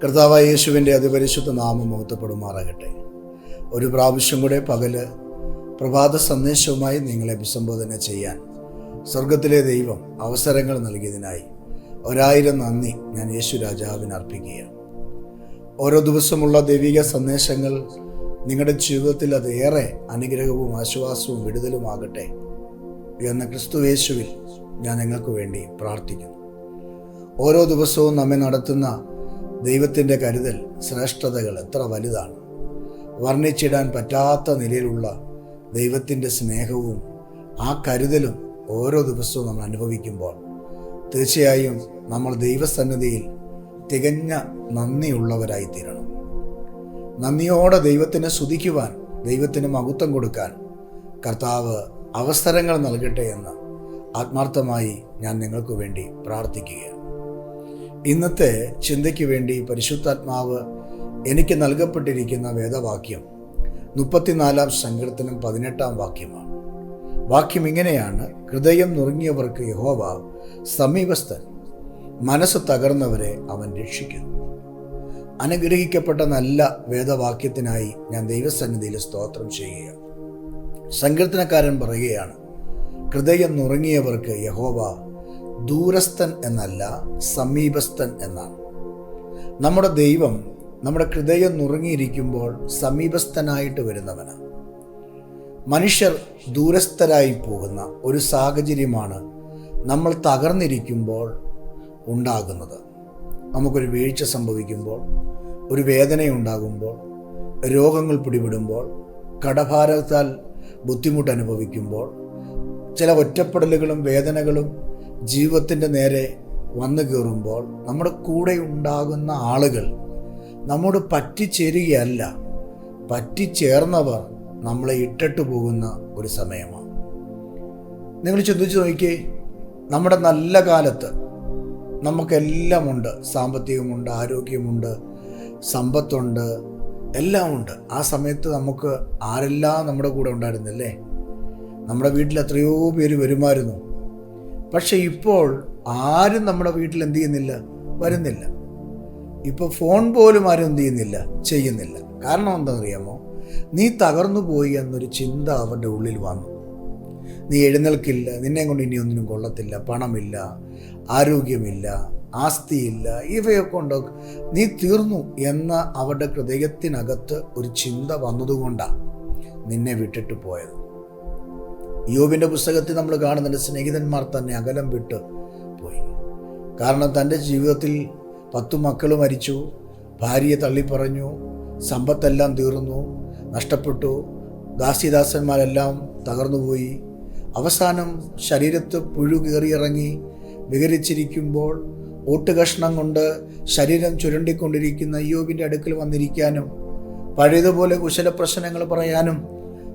കർത്താവായ യേശുവിൻ്റെ അതിപരിശുദ്ധ നാമം മഹത്വപ്പെടുമാറാകട്ടെ. ഒരു പ്രാവശ്യം കൂടെ പകല് പ്രഭാത സന്ദേശവുമായി നിങ്ങളെ അഭിസംബോധന ചെയ്യാൻ സ്വർഗത്തിലെ ദൈവം അവസരങ്ങൾ നൽകിയതിനായി 1000 നന്ദി ഞാൻ യേശു രാജാവിന് അർപ്പിക്കുകയാണ്. ഓരോ ദിവസമുള്ള ദൈവിക സന്ദേശങ്ങൾ നിങ്ങളുടെ ജീവിതത്തിൽ അതേറെ അനുഗ്രഹവും ആശ്വാസവും വിടുതലുമാകട്ടെ എന്ന ക്രിസ്തു യേശുവിൽ ഞാൻ നിങ്ങൾക്ക് വേണ്ടി പ്രാർത്ഥിക്കുന്നു. ഓരോ ദിവസവും നമ്മെ നടത്തുന്ന ദൈവത്തിൻ്റെ കരുതൽ ശ്രേഷ്ഠതകൾ എത്ര വലുതാണ്. വർണ്ണിച്ചിടാൻ പറ്റാത്ത നിലയിലുള്ള ദൈവത്തിൻ്റെ സ്നേഹവും ആ കരുതലും ഓരോ ദിവസവും നമ്മൾ അനുഭവിക്കുമ്പോൾ തീർച്ചയായും നമ്മൾ ദൈവസന്നിധിയിൽ തികഞ്ഞ നന്ദിയുള്ളവരായിത്തീരണം. നന്ദിയോടെ ദൈവത്തിനെ സ്തുതിക്കുവാൻ, ദൈവത്തിന് മഹത്വം കൊടുക്കാൻ കർത്താവ് അവസരങ്ങൾ നൽകട്ടെ എന്ന് ആത്മാർത്ഥമായി ഞാൻ നിങ്ങൾക്ക് വേണ്ടി പ്രാർത്ഥിക്കുകയാണ്. ഇന്നത്തെ ചിന്തയ്ക്ക് വേണ്ടി പരിശുദ്ധാത്മാവ് എനിക്ക് നൽകപ്പെട്ടിരിക്കുന്ന വേദവാക്യം 34 സങ്കീർത്തനം 18 വാക്യമാണ്. വാക്യം ഇങ്ങനെയാണ്: ഹൃദയം നുറുങ്ങിയവർക്ക് യഹോവ സമീപസ്ഥൻ, മനസ്സ് തകർന്നവരെ അവൻ രക്ഷിക്കുന്നു. അനുഗ്രഹിക്കപ്പെട്ട നല്ല വേദവാക്യത്തിനായി ഞാൻ ദൈവസന്നിധിയിൽ സ്തോത്രം ചെയ്യുകയാണ്. സങ്കീർത്തനക്കാരൻ പറയുകയാണ്, ഹൃദയം നുറുങ്ങിയവർക്ക് യഹോവ ദൂരസ്ഥൻ എന്നല്ല, സമീപസ്ഥൻ എന്നാണ്. നമ്മുടെ ദൈവം നമ്മുടെ ഹൃദയം നുറുങ്ങിയിരിക്കുമ്പോൾ സമീപസ്ഥനായിട്ട് വരുന്നവനാണ്. മനുഷ്യർ ദൂരസ്ഥരായി പോകുന്ന ഒരു സാഹചര്യമാണ് നമ്മൾ തകർന്നിരിക്കുമ്പോൾ ഉണ്ടാകുന്നത്. നമുക്കൊരു വീഴ്ച സംഭവിക്കുമ്പോൾ, ഒരു വേദനയുണ്ടാകുമ്പോൾ, രോഗങ്ങൾ പിടിപെടുമ്പോൾ, കടഭാരത്താൽ ബുദ്ധിമുട്ട് അനുഭവിക്കുമ്പോൾ, ചില ഒറ്റപ്പെടലുകളും വേദനകളും ജീവിതത്തിൻ്റെ നേരെ വന്നു കയറുമ്പോൾ നമ്മുടെ കൂടെ ഉണ്ടാകുന്ന ആളുകൾ നമ്മോട് പറ്റിച്ചേരുകയല്ല, പറ്റിച്ചേർന്നവർ നമ്മളെ ഇട്ടിട്ട് പോകുന്ന ഒരു സമയമാണ്. നിങ്ങൾ ചിന്തിച്ചു നോക്കിയേ, നമ്മുടെ നല്ല കാലത്ത് നമുക്കെല്ലാം ഉണ്ട്. സാമ്പത്തികമുണ്ട്, ആരോഗ്യമുണ്ട്, സമ്പത്തുണ്ട്, എല്ലാം ഉണ്ട്. ആ സമയത്ത് നമുക്ക് ആരെല്ലാം നമ്മുടെ കൂടെ ഉണ്ടായിരുന്നില്ലേ? നമ്മുടെ വീട്ടിൽ എത്രയോ പേര് വരുമായിരുന്നു. പക്ഷെ ഇപ്പോൾ ആരും നമ്മുടെ വീട്ടിൽ എന്ത് ചെയ്യുന്നില്ല, വരുന്നില്ല. ഇപ്പോൾ ഫോൺ പോലും ആരും എന്ത് ചെയ്യുന്നില്ല. കാരണം എന്താണെന്നറിയാമോ? നീ തകർന്നു പോയി എന്നൊരു ചിന്ത അവരുടെ ഉള്ളിൽ വന്നു. നീ എഴുന്നേൽക്കില്ല, നിന്നെ കൊണ്ട് ഇനി ഒന്നിനും കൊള്ളത്തില്ല, പണമില്ല, ആരോഗ്യമില്ല, ആസ്തിയില്ല, ഇവയൊക്കെ കൊണ്ട് നീ തീർന്നു എന്ന അവരുടെ ഹൃദയത്തിനകത്ത് ഒരു ചിന്ത വന്നതുകൊണ്ടാണ് നിന്നെ വിട്ടിട്ട് പോയത്. യോബിൻ്റെ പുസ്തകത്തിൽ നമ്മൾ കാണുന്നുണ്ട്, സ്നേഹിതന്മാർ തന്നെ അകലം വിട്ട് പോയി. കാരണം തൻ്റെ ജീവിതത്തിൽ 10 മക്കൾ മരിച്ചു, ഭാര്യയെ തള്ളിപ്പറഞ്ഞു, സമ്പത്തെല്ലാം തീർന്നു, നഷ്ടപ്പെട്ടു, ദാസിദാസന്മാരെല്ലാം തകർന്നുപോയി. അവസാനം ശരീരത്ത് പുഴു കയറിയിറങ്ങി വികരിച്ചിരിക്കുമ്പോൾ ഓട്ടുകഷ്ണം കൊണ്ട് ശരീരം ചുരണ്ടിക്കൊണ്ടിരിക്കുന്ന യോബിൻ്റെ അടുക്കൽ വന്നിരിക്കാനും, പഴയതുപോലെ കുശലപ്രശ്നങ്ങൾ പറയാനും,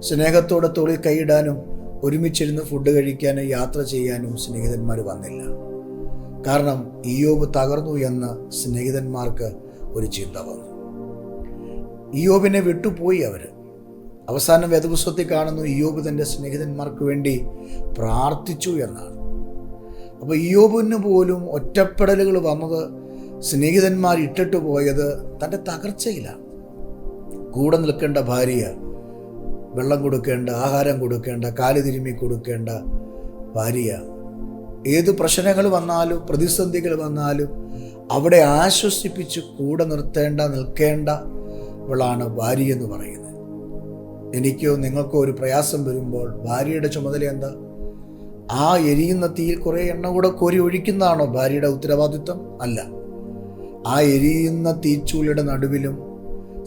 സ്നേഹത്തോടെ തോളിൽ കൈയിടാനും, ഒരുമിച്ചിരുന്ന് ഫുഡ് കഴിക്കാനും യാത്ര ചെയ്യാനും സ്നേഹിതന്മാർ വന്നില്ല. കാരണം ഇയ്യോബ് തകർന്നു എന്ന് സ്നേഹിതന്മാർക്ക് ഒരു ചിന്ത വന്നു. ഇയ്യോബിനെ വിട്ടുപോയി അവർ. അവസാനം വേദപുസ്തകത്തിൽ കാണുന്നു, ഇയ്യോബ് തൻ്റെ സ്നേഹിതന്മാർക്ക് വേണ്ടി പ്രാർത്ഥിച്ചു എന്നാണ്. അപ്പോൾ ഇയ്യോബിന് പോലും ഒറ്റപ്പെടലുകൾ വന്നത്, സ്നേഹിതന്മാർ ഇട്ടിട്ട് പോയത് തൻ്റെ തകർച്ചയിലാണ്. കൂടെ നിൽക്കേണ്ട ഭാര്യ, വെള്ളം കൊടുക്കേണ്ട, ആഹാരം കൊടുക്കേണ്ട, കാല് തിരുമ്മി കൊടുക്കേണ്ട ഭാര്യ, ഏത് പ്രശ്നങ്ങൾ വന്നാലും പ്രതിസന്ധികൾ വന്നാലും അവിടെ ആശ്വസിപ്പിച്ച് കൂടെ നിൽക്കേണ്ടവളാണ് ഭാര്യ എന്ന് പറയുന്നത്. എനിക്കോ നിങ്ങൾക്കോ ഒരു പ്രയാസം വരുമ്പോൾ ഭാര്യയുടെ ചുമതല എന്താ? ആ എരിയുന്ന തീയിൽ കുറേ എണ്ണ കൂടെ കോരി ഒഴിക്കുന്നതാണോ ഭാര്യയുടെ ഉത്തരവാദിത്വം? അല്ല. ആ എരിയുന്ന തീച്ചൂളയുടെ നടുവിലും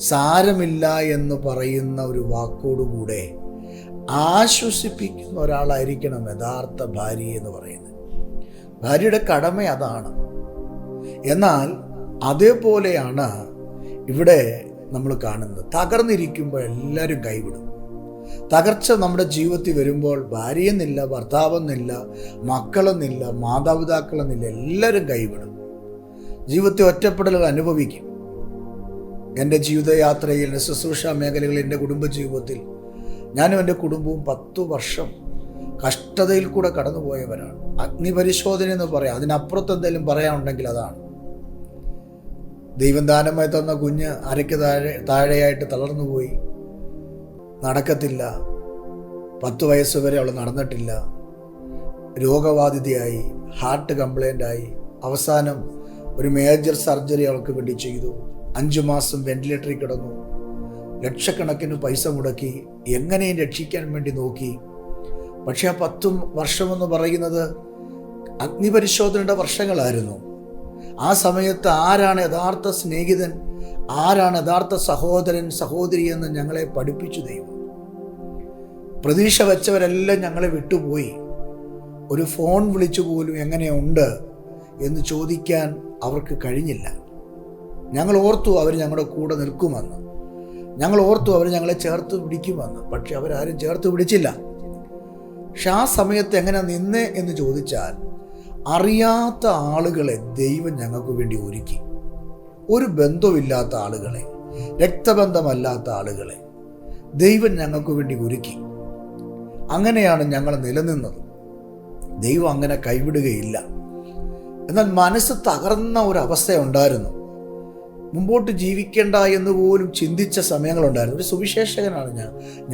സാരമില്ല എന്ന് പറയുന്ന ഒരു വാക്കോടുകൂടെ ആശ്വസിപ്പിക്കുന്ന ഒരാളായിരിക്കണം യഥാർത്ഥ ഭാര്യ എന്ന് പറയുന്നത്. ഭാര്യയുടെ കടമ അതാണ്. എന്നാൽ അതേപോലെയാണ് ഇവിടെ നമ്മൾ കാണുന്നത്. തകർന്നിരിക്കുമ്പോൾ എല്ലാവരും കൈവിടും. തകർച്ച നമ്മുടെ ജീവിതത്തിൽ വരുമ്പോൾ ഭാര്യയെന്നില്ല, ഭർത്താവെന്നില്ല, മക്കളെന്നില്ല, മാതാപിതാക്കളെന്നില്ല, എല്ലാവരും കൈവിടും. ജീവിതത്തെ ഒറ്റപ്പെടലുകൾ അനുഭവിക്കും. എൻ്റെ ജീവിതയാത്രയിൽ, എൻ്റെ ശുശ്രൂഷ മേഖലകളിൽ, എൻ്റെ കുടുംബജീവിതത്തിൽ ഞാനും എൻ്റെ കുടുംബവും 10 വർഷം കഷ്ടതയിൽ കൂടെ കടന്നുപോയവരാണ്. അഗ്നിപരിശോധന എന്ന് പറയാം, അതിനപ്പുറത്ത് എന്തെങ്കിലും പറയാനുണ്ടെങ്കിൽ അതാണ്. ദൈവം ദാനമായി തന്ന കുഞ്ഞ് അരയ്ക്ക് താഴെയായിട്ട് തളർന്നുപോയി, നടക്കത്തില്ല. 10 വയസ്സ് വരെ അവൾ നടന്നിട്ടില്ല. രോഗബാധിതയായി, ഹാർട്ട് കംപ്ലൈൻ്റായി. അവസാനം ഒരു മേജർ സർജറി അവൾക്ക് വേണ്ടി ചെയ്തു. 5 മാസം വെന്റിലേറ്ററിൽ കിടന്നു. ലക്ഷക്കണക്കിന് പൈസ മുടക്കി, എങ്ങനെയും രക്ഷിക്കാൻ വേണ്ടി നോക്കി. പക്ഷേ ആ 10 വർഷമെന്ന് പറയുന്നത് അഗ്നിപരിശോധനയുടെ വർഷങ്ങളായിരുന്നു. ആ സമയത്ത് ആരാണ് യഥാർത്ഥ സ്നേഹിതൻ, ആരാണ് യഥാർത്ഥ സഹോദരൻ സഹോദരി എന്ന് ഞങ്ങളെ പഠിപ്പിച്ചു ദൈവം. പ്രതീക്ഷ വെച്ചവരെല്ലാം ഞങ്ങളെ വിട്ടുപോയി. ഒരു ഫോൺ വിളിച്ചു പോലും എങ്ങനെയുണ്ട് എന്ന് ചോദിക്കാൻ അവർക്ക് കഴിഞ്ഞില്ല. ഞങ്ങൾ ഓർത്തു അവർ ഞങ്ങളുടെ കൂടെ നിൽക്കുമെന്ന്, ഞങ്ങൾ ഓർത്തു അവർ ഞങ്ങളെ ചേർത്ത് പിടിക്കുമെന്ന്. പക്ഷെ അവരാരും ചേർത്ത് പിടിച്ചില്ല. പക്ഷെ ആ സമയത്ത് എങ്ങനെ നിന്നേ എന്ന് ചോദിച്ചാൽ, അറിയാത്ത ആളുകളെ ദൈവം ഞങ്ങൾക്ക് വേണ്ടി ഒരുക്കി. ഒരു ബന്ധമില്ലാത്ത ആളുകളെ, രക്തബന്ധമല്ലാത്ത ആളുകളെ ദൈവം ഞങ്ങൾക്ക് വേണ്ടി ഒരുക്കി. അങ്ങനെയാണ് ഞങ്ങൾ നിലനിന്നത്. ദൈവം അങ്ങനെ കൈവിടുകയില്ല. എന്നാൽ മനസ്സ് തകർന്ന ഒരവസ്ഥയുണ്ടായിരുന്നു. മുമ്പോട്ട് ജീവിക്കേണ്ട എന്ന് പോലും ചിന്തിച്ച സമയങ്ങളുണ്ടായിരുന്നു. ഒരു സുവിശേഷകനാണ്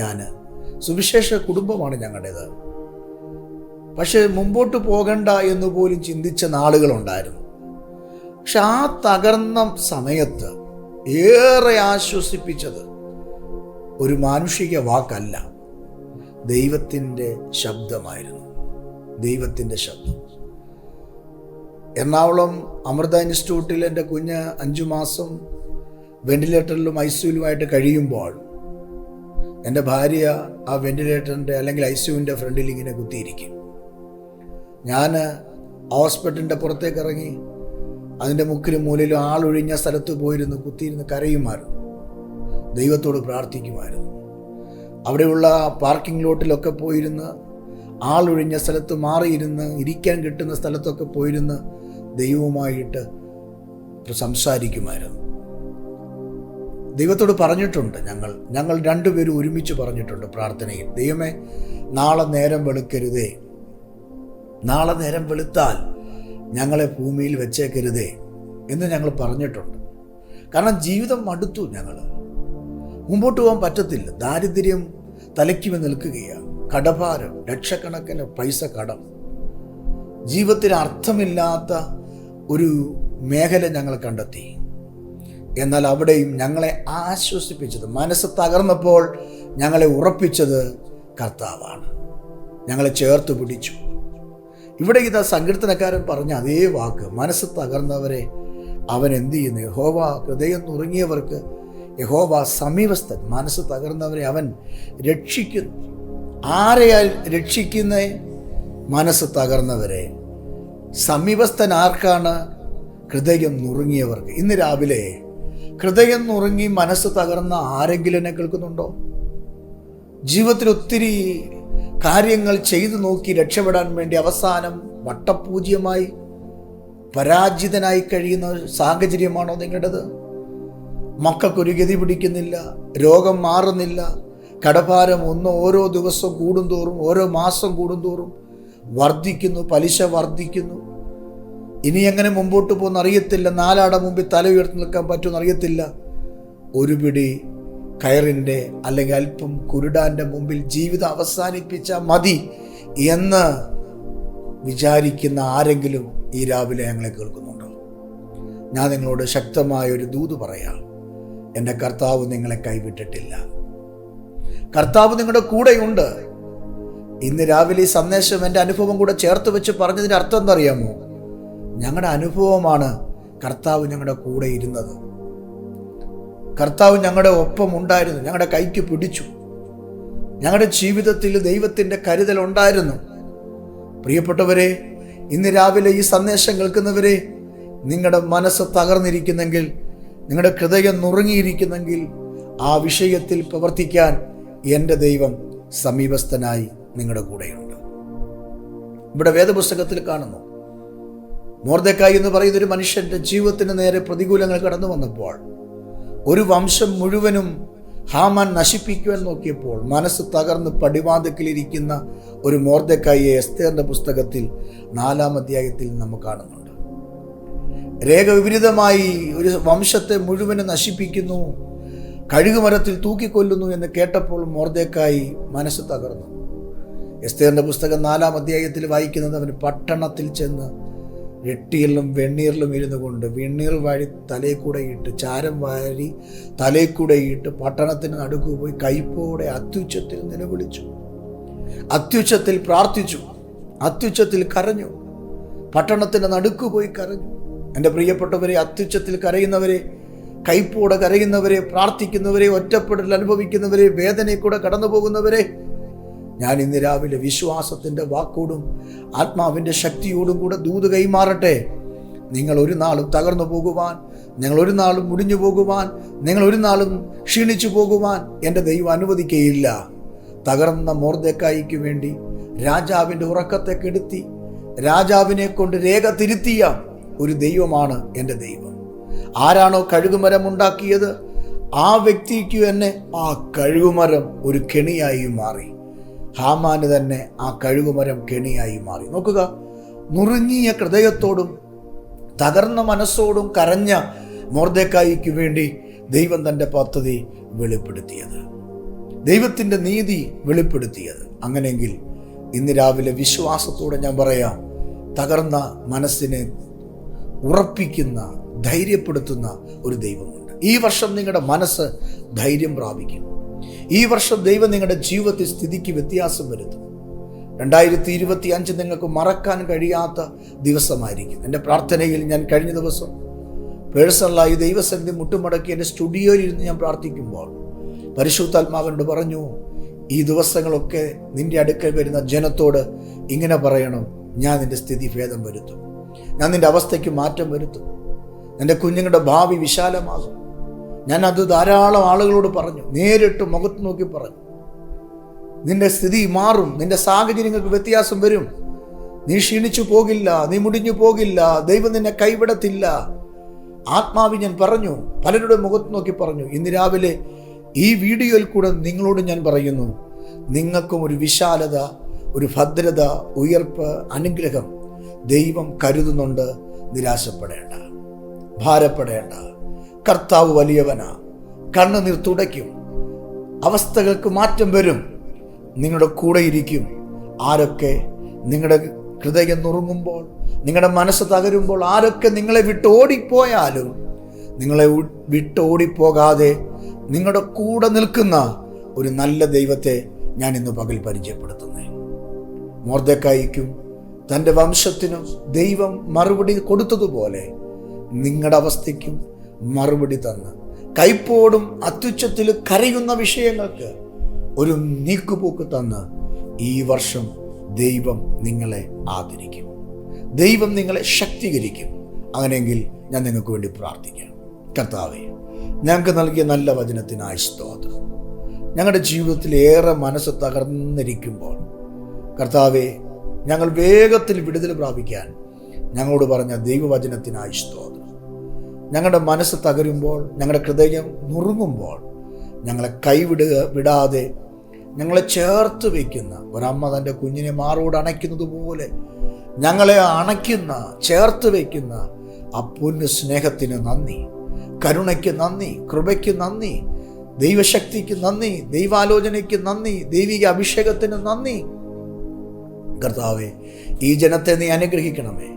ഞാൻ സുവിശേഷ കുടുംബമാണ് ഞങ്ങളുടേത്. പക്ഷെ മുമ്പോട്ട് പോകണ്ട എന്ന് പോലും ചിന്തിച്ച നാളുകളുണ്ടായിരുന്നു. പക്ഷെ ആ തകർന്ന സമയത്ത് ഏറെ ആശ്വസിപ്പിച്ചത് ഒരു മാനുഷിക വാക്കല്ല, ദൈവത്തിൻ്റെ ശബ്ദമായിരുന്നു. ദൈവത്തിൻ്റെ ശബ്ദം. എറണാകുളം അമൃത ഇൻസ്റ്റിറ്റ്യൂട്ടിൽ എൻ്റെ കുഞ്ഞ് 5 മാസം വെന്റിലേറ്ററിലും ഐസിയുലുമായിട്ട് കഴിയുമ്പോൾ എൻ്റെ ഭാര്യ ആ വെന്റിലേറ്ററിൻ്റെ അല്ലെങ്കിൽ ഐസിയുവിൻ്റെ ഫ്രണ്ടിൽ ഇങ്ങനെ കുത്തിയിരിക്കും. ഞാൻ ഹോസ്പിറ്റലിൻ്റെ പുറത്തേക്ക് ഇറങ്ങി അതിൻ്റെ മുക്കിലും മൂലയിലും ആളൊഴിഞ്ഞ സ്ഥലത്ത് പോയിരുന്നു കുത്തിയിരുന്ന് കരയുമായിരുന്നു, ദൈവത്തോട് പ്രാർത്ഥിക്കുമായിരുന്നു. അവിടെയുള്ള പാർക്കിംഗ് ലോട്ടിലൊക്കെ പോയിരുന്ന്, ആളൊഴിഞ്ഞ സ്ഥലത്ത് മാറിയിരുന്ന്, ഇരിക്കാൻ കിട്ടുന്ന സ്ഥലത്തൊക്കെ പോയിരുന്ന് ദൈവവുമായിട്ട് സംസാരിക്കുമായിരുന്നു. ദൈവത്തോട് പറഞ്ഞിട്ടുണ്ട്, ഞങ്ങൾ രണ്ടുപേരും ഒരുമിച്ച് പറഞ്ഞിട്ടുണ്ട് പ്രാർത്ഥനയിൽ, ദൈവമേ നാളെ നേരം വെളുക്കരുതേ, നാളെ നേരം വെളുത്താൽ ഞങ്ങളെ ഭൂമിയിൽ വെച്ചേക്കരുതേ എന്ന് ഞങ്ങൾ പറഞ്ഞിട്ടുണ്ട്. കാരണം ജീവിതം മടുത്തു. ഞങ്ങൾ മുമ്പോട്ട് പോകാൻ പറ്റത്തില്ല. ദാരിദ്ര്യം തലയ്ക്കുമേ നിൽക്കുകയാണ്. കടഭാരം, ലക്ഷക്കണക്കിന് പൈസ കടം, ജീവിതത്തിന് അർത്ഥമില്ലാത്ത ഒരു മേഖല ഞങ്ങൾ കണ്ടെത്തി. എന്നാൽ അവിടെയും ഞങ്ങളെ ആശ്വസിപ്പിച്ചത്, മനസ്സ് തകർന്നപ്പോൾ ഞങ്ങളെ ഉറപ്പിച്ചത് കർത്താവാണ്. ഞങ്ങളെ ചേർത്ത് പിടിച്ചു. ഇവിടെ ഇതാ സങ്കീർത്തനക്കാരൻ പറഞ്ഞ അതേ വാക്ക്, മനസ്സ് തകർന്നവരെ അവൻ എന്ത് ചെയ്യുന്നു? യഹോവ ഹൃദയം നുറുങ്ങിയവർക്ക് യഹോവ സമീപസ്ഥൻ. മനസ്സ് തകർന്നവരെ അവൻ രക്ഷിക്കുന്നു. ആരെയാൽ രക്ഷിക്കുന്നേ? മനസ്സ് തകർന്നവരെ. സമീപസ്ഥൻ ആർക്കാണ്? ഹൃദയം നുറുങ്ങിയവർക്ക്. ഇന്ന് രാവിലെ ഹൃദയം നുറുങ്ങി മനസ്സ് തകർന്ന ആരെങ്കിലും എന്നെ കേൾക്കുന്നുണ്ടോ? ജീവിതത്തിൽ ഒത്തിരി കാര്യങ്ങൾ ചെയ്തു നോക്കി രക്ഷപ്പെടാൻ വേണ്ടി അവസാനം വട്ടപൂജ്യമായി പരാജിതനായി കഴിയുന്ന സാഹചര്യമാണോ നിങ്ങളുടേത്? മക്കൾക്കൊരു ഗതി പിടിക്കുന്നില്ല, രോഗം മാറുന്നില്ല, കടഭാരം ഓരോ ദിവസം കൂടുന്തോറും, ഓരോ മാസം കൂടുന്തോറും വർദ്ധിക്കുന്നു, പലിശ വർദ്ധിക്കുന്നു. ഇനി എങ്ങനെ മുമ്പോട്ട് പോകുന്ന അറിയത്തില്ല. 4 ആടെ മുമ്പിൽ തല ഉയർത്തി നിൽക്കാൻ പറ്റുമെന്ന് അറിയത്തില്ല. ഒരു പിടി കയറിൻ്റെ അല്ലെങ്കിൽ അല്പം കുരുടാൻ്റെ മുമ്പിൽ ജീവിതം അവസാനിപ്പിച്ചാൽ മതി എന്ന് വിചാരിക്കുന്ന ആരെങ്കിലും ഈ രാവിലെ ഞങ്ങളെ കേൾക്കുന്നുണ്ടോ? ഞാൻ നിങ്ങളോട് ശക്തമായൊരു ദൂത് പറയാം. എൻ്റെ കർത്താവ് നിങ്ങളെ കൈവിട്ടിട്ടില്ല. കർത്താവ് നിങ്ങളുടെ കൂടെയുണ്ട്. ഇന്ന് രാവിലെ ഈ സന്ദേശം എൻ്റെ അനുഭവം കൂടെ ചേർത്ത് വെച്ച് പറഞ്ഞതിൻ്റെ അർത്ഥം എന്താ അറിയാമോ? ഞങ്ങളുടെ അനുഭവമാണ് കർത്താവ് ഞങ്ങളുടെ കൂടെ ഇരുന്നത്. കർത്താവ് ഞങ്ങളുടെ ഒപ്പം ഉണ്ടായിരുന്നു, ഞങ്ങളുടെ കൈക്ക് പിടിച്ചു. ഞങ്ങളുടെ ജീവിതത്തിൽ ദൈവത്തിൻ്റെ കരുതൽ ഉണ്ടായിരുന്നു. പ്രിയപ്പെട്ടവരെ, ഇന്ന് രാവിലെ ഈ സന്ദേശം കേൾക്കുന്നവരെ, നിങ്ങളുടെ മനസ്സ് തകർന്നിരിക്കുന്നെങ്കിൽ, നിങ്ങളുടെ ഹൃദയം നുറുങ്ങിയിരിക്കുന്നെങ്കിൽ, ആ വിഷയത്തിൽ പ്രവർത്തിക്കാൻ എൻ്റെ ദൈവം സമീപസ്ഥനായി നിങ്ങളുടെ കൂടെയുണ്ട്. ഇവിടെ വേദപുസ്തകത്തിൽ കാണുന്നു, മൊർദെഖായി എന്ന് പറയുന്നൊരു മനുഷ്യൻ്റെ ജീവിതത്തിന് നേരെ പ്രതികൂലങ്ങൾ കടന്നു വന്നപ്പോൾ, ഒരു വംശം മുഴുവനും ഹാമാൻ നശിപ്പിക്കുവാൻ നോക്കിയപ്പോൾ മനസ്സ് തകർന്ന് പടിവാതിക്കലിരിക്കുന്ന ഒരു മൊർദെഖായിയെ എസ്തേറിന്റെ പുസ്തകത്തിൽ 4-ാം അധ്യായത്തിൽ നമ്മൾ കാണുന്നുണ്ട്. രേഖ വിപരീതമായി ഒരു വംശത്തെ മുഴുവനും നശിപ്പിക്കുന്നു, കഴുകുമരത്തിൽ തൂക്കിക്കൊല്ലുന്നു എന്ന് കേട്ടപ്പോൾ മൊർദെഖായി മനസ്സ് തകർന്നു. എസ്തേറിന്റെ പുസ്തകം 4-ാം അധ്യായത്തിൽ വായിക്കുന്നത്, അവന് പട്ടണത്തിൽ ചെന്ന് വെട്ടിയിലും വെണ്ണീറിലും ഇരുന്നു കൊണ്ട് വെണ്ണീർ വാരി തലയിൽ കൂടെ ഇട്ട്, ചാരം വാരി തലയിൽ കൂടെ ഇട്ട് പട്ടണത്തിന് നടുക്ക് പോയി കൈപ്പോടെ അത്യുച്ചത്തിൽ നിലവിളിച്ചു, അത്യുച്ചത്തിൽ പ്രാർത്ഥിച്ചു, അത്യുച്ചത്തിൽ കരഞ്ഞു, പട്ടണത്തിൻ്റെ നടുക്ക് പോയി കരഞ്ഞു. എൻ്റെ പ്രിയപ്പെട്ടവരെ, അത്യുച്ചത്തിൽ കരയുന്നവരെ, കൈപ്പോടെ കരയുന്നവരെ, പ്രാർത്ഥിക്കുന്നവരെ, ഒറ്റപ്പെടൽ അനുഭവിക്കുന്നവരെ, വേദനയിൽ കൂടെ കടന്നു പോകുന്നവരെ, ഞാൻ ഇന്ന് രാവിലെ വിശ്വാസത്തിൻ്റെ വാക്കോടും ആത്മാവിൻ്റെ ശക്തിയോടും കൂടെ ദൂത് കൈമാറട്ടെ. നിങ്ങൾ ഒരു നാളും തകർന്നു പോകുവാൻ, നിങ്ങൾ ഒരു നാളും മുടിഞ്ഞു പോകുവാൻ, നിങ്ങൾ ഒരു നാളും ക്ഷീണിച്ചു പോകുവാൻ എൻ്റെ ദൈവം അനുവദിക്കുകയില്ല. തകർന്ന മൊർദെഖായിക്ക് വേണ്ടി രാജാവിൻ്റെ ഉറക്കത്തെ കെടുത്തി രാജാവിനെ കൊണ്ട് രേഖ തിരുത്തിയ ഒരു ദൈവമാണ് എൻ്റെ ദൈവം. ആരാണോ കഴുകുമരം ഉണ്ടാക്കിയത്, ആ വ്യക്തിക്ക് തന്നെ ആ കഴുകുമരം ഒരു കെണിയായി മാറി. ഹാമാന് തന്നെ ആ കഴുകുമരം കെണിയായി മാറി. നോക്കുക, നുറുങ്ങിയ ഹൃദയത്തോടും തകർന്ന മനസ്സോടും കരഞ്ഞ മൊർദെഖായിക്ക് വേണ്ടി ദൈവം തൻ്റെ പദ്ധതി വെളിപ്പെടുത്തിയത്, ദൈവത്തിൻ്റെ നീതി വെളിപ്പെടുത്തിയത്. അങ്ങനെയെങ്കിൽ ഇന്ന് രാവിലെ വിശ്വാസത്തോടെ ഞാൻ പറയാം, തകർന്ന മനസ്സിനെ ഉറപ്പിക്കുന്ന, ധൈര്യപ്പെടുത്തുന്ന ഒരു ദൈവമുണ്ട്. ഈ വർഷം നിങ്ങളുടെ മനസ്സ് ധൈര്യം പ്രാപിക്കും. ഈ വർഷം ദൈവം നിങ്ങളുടെ ജീവിതത്തിൽ സ്ഥിതിക്ക് വ്യത്യാസം വരുത്തും. 2025 നിങ്ങൾക്ക് മറക്കാൻ കഴിയാത്ത ദിവസമായിരിക്കും. എൻ്റെ പ്രാർത്ഥനയിൽ ഞാൻ കഴിഞ്ഞ ദിവസം പേഴ്സണലായി ദൈവസന്നിധി മുട്ടുമടക്കി എൻ്റെ സ്റ്റുഡിയോയിൽ ഇരുന്ന് ഞാൻ പ്രാർത്ഥിക്കുമ്പോൾ പരിശുദ്ധാത്മാവിനോട് പറഞ്ഞു, ഈ ദിവസങ്ങളൊക്കെ നിന്റെ അടുക്കൽ വരുന്ന ജനത്തോട് ഇങ്ങനെ പറയണം, ഞാൻ നിന്റെ സ്ഥിതി ഭേദം വരുത്തും, ഞാൻ നിന്റെ അവസ്ഥയ്ക്ക് മാറ്റം വരുത്തും, നിന്റെ കുഞ്ഞുങ്ങളുടെ ഭാവി വിശാലമാകും. ഞാൻ അത് ധാരാളം ആളുകളോട് പറഞ്ഞു, നേരിട്ട് മുഖത്ത് നോക്കി പറഞ്ഞു. നിന്റെ സ്ഥിതി മാറും, നിന്റെ സാഹചര്യങ്ങൾക്ക് വ്യത്യാസം വരും, നീ ക്ഷീണിച്ചു പോകില്ല, നീ മുടിഞ്ഞു പോകില്ല, ദൈവം നിന്നെ കൈവിടത്തില്ല. ആത്മാവിൽ ഞാൻ പറഞ്ഞു, പലരുടെ മുഖത്ത് നോക്കി പറഞ്ഞു. ഇന്ന് രാവിലെ ഈ വീഡിയോയിൽ കൂടെ നിങ്ങളോട് ഞാൻ പറയുന്നു, നിങ്ങൾക്കും ഒരു വിശാലത, ഒരു ഭദ്രത, ഉയർപ്പ്, അനുഗ്രഹം ദൈവം കരുതുന്നുണ്ട്. നിരാശപ്പെടേണ്ട, ഭാരപ്പെടേണ്ട. കർത്താവ് വലിയവനാ, കണ്ണുനീർ തുടയ്ക്കും, അവസ്ഥകൾക്ക് മാറ്റം വരും, നിങ്ങളുടെ കൂടെ ഇരിക്കും. ആരൊക്കെ നിങ്ങളുടെ ഹൃദയം നുറുങ്ങുമ്പോൾ, നിങ്ങളുടെ മനസ്സ് തകരുമ്പോൾ, ആരൊക്കെ നിങ്ങളെ വിട്ടോടിപ്പോയാലും നിങ്ങളെ വിട്ടോടിപ്പോകാതെ നിങ്ങളുടെ കൂടെ നിൽക്കുന്ന ഒരു നല്ല ദൈവത്തെ ഞാൻ ഇന്ന് പകൽ പരിചയപ്പെടുത്തുന്നേ. മൊർദെഖായിക്കും തൻ്റെ വംശത്തിനും ദൈവം മറുപടി കൊടുത്തതുപോലെ നിങ്ങളുടെ അവസ്ഥയ്ക്കും മറുപടി തന്ന് കൈപ്പോടും അത്യുച്ചത്തിൽ കരയുന്ന വിഷയങ്ങൾക്ക് ഒരു നീക്കുപോക്ക് തന്ന് ഈ വർഷം ദൈവം നിങ്ങളെ ആദരിക്കും, ദൈവം നിങ്ങളെ ശക്തീകരിക്കും. അങ്ങനെയെങ്കിൽ ഞാൻ നിങ്ങൾക്ക് വേണ്ടി പ്രാർത്ഥിക്കാം. കർത്താവേ, ഞങ്ങൾക്ക് നൽകിയ നല്ല വചനത്തിനായി സ്തോത്രം. ഞങ്ങളുടെ ജീവിതത്തിൽ ഏറെ മനസ്സ് തകർന്നിരിക്കുമ്പോൾ കർത്താവേ, ഞങ്ങൾ വേഗത്തിൽ വിടുതൽ പ്രാപിക്കാൻ ഞങ്ങളോട് പറഞ്ഞ ദൈവവചനത്തിനായി സ്തോത്രം. ഞങ്ങളുടെ മനസ്സ് തകരുമ്പോൾ, ഞങ്ങളുടെ ഹൃദയം നുറുങ്ങുമ്പോൾ ഞങ്ങളെ വിടാതെ ഞങ്ങളെ ചേർത്ത് വയ്ക്കുന്ന ഒരമ്മ തൻ്റെ കുഞ്ഞിനെ മാറോട് അണയ്ക്കുന്നത് പോലെ ഞങ്ങളെ അണയ്ക്കുന്ന, ചേർത്ത് വയ്ക്കുന്ന ആ പൊന്നു സ്നേഹത്തിന് നന്ദി, കരുണയ്ക്ക് നന്ദി, കൃപയ്ക്ക് നന്ദി, ദൈവശക്തിക്ക് നന്ദി, ദൈവാലോചനയ്ക്ക് നന്ദി, ദൈവിക അഭിഷേകത്തിന് നന്ദി. കർത്താവേ, ഈ ജനത്തെ നീ അനുഗ്രഹിക്കണമേ,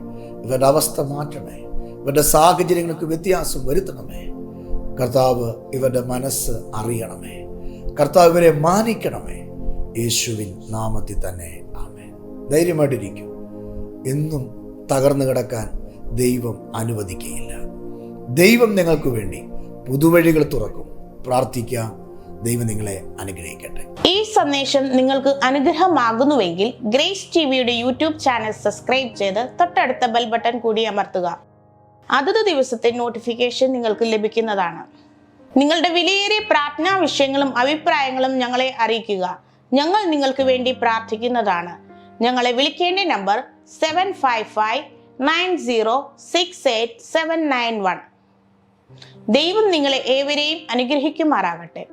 ഇവരുടെ അവസ്ഥ മാറ്റണേ, ഇവരുടെ സാഹചര്യങ്ങൾക്ക് വ്യത്യാസം വരുത്തണമേ. കർത്താവ് ഇവരുടെ മനസ്സ് അറിയണമേ, കർത്താവ് ഇവരെ മാനിക്കണമേ. യേശുവിൻ നാമത്തിൽ തന്നെ ആമേൻ. ധൈര്യമായിട്ടിരിക്കും. എന്നും തകർന്നു കിടക്കാൻ ദൈവം അനുവദിക്കുകയില്ല. ദൈവം നിങ്ങൾക്ക് വേണ്ടി പുതുവഴികൾ തുറക്കും. പ്രാർത്ഥിക്കാം. ദൈവം നിങ്ങളെ അനുഗ്രഹിക്കട്ടെ. ഈ സന്ദേശം നിങ്ങൾക്ക് അനുഗ്രഹമാകുന്നുവെങ്കിൽ ഗ്രേസ് ടിവിയുടെ യൂട്യൂബ് ചാനൽ സബ്സ്ക്രൈബ് ചെയ്ത് തൊട്ടടുത്ത ബെൽ ബട്ടൺ കൂടി അമർത്തുക. അതത് ദിവസത്തെ നോട്ടിഫിക്കേഷൻ നിങ്ങൾക്ക് ലഭിക്കുന്നതാണ്. നിങ്ങളുടെ വിലയേറിയ പ്രാർത്ഥനാ വിഷയങ്ങളും അഭിപ്രായങ്ങളും ഞങ്ങളെ അറിയിക്കുക. ഞങ്ങൾ നിങ്ങൾക്ക് വേണ്ടി പ്രാർത്ഥിക്കുന്നതാണ്. ഞങ്ങളെ വിളിക്കേണ്ട നമ്പർ 7559068791. ദൈവം നിങ്ങളെ ഏവരെയും അനുഗ്രഹിക്കുമാറാകട്ടെ.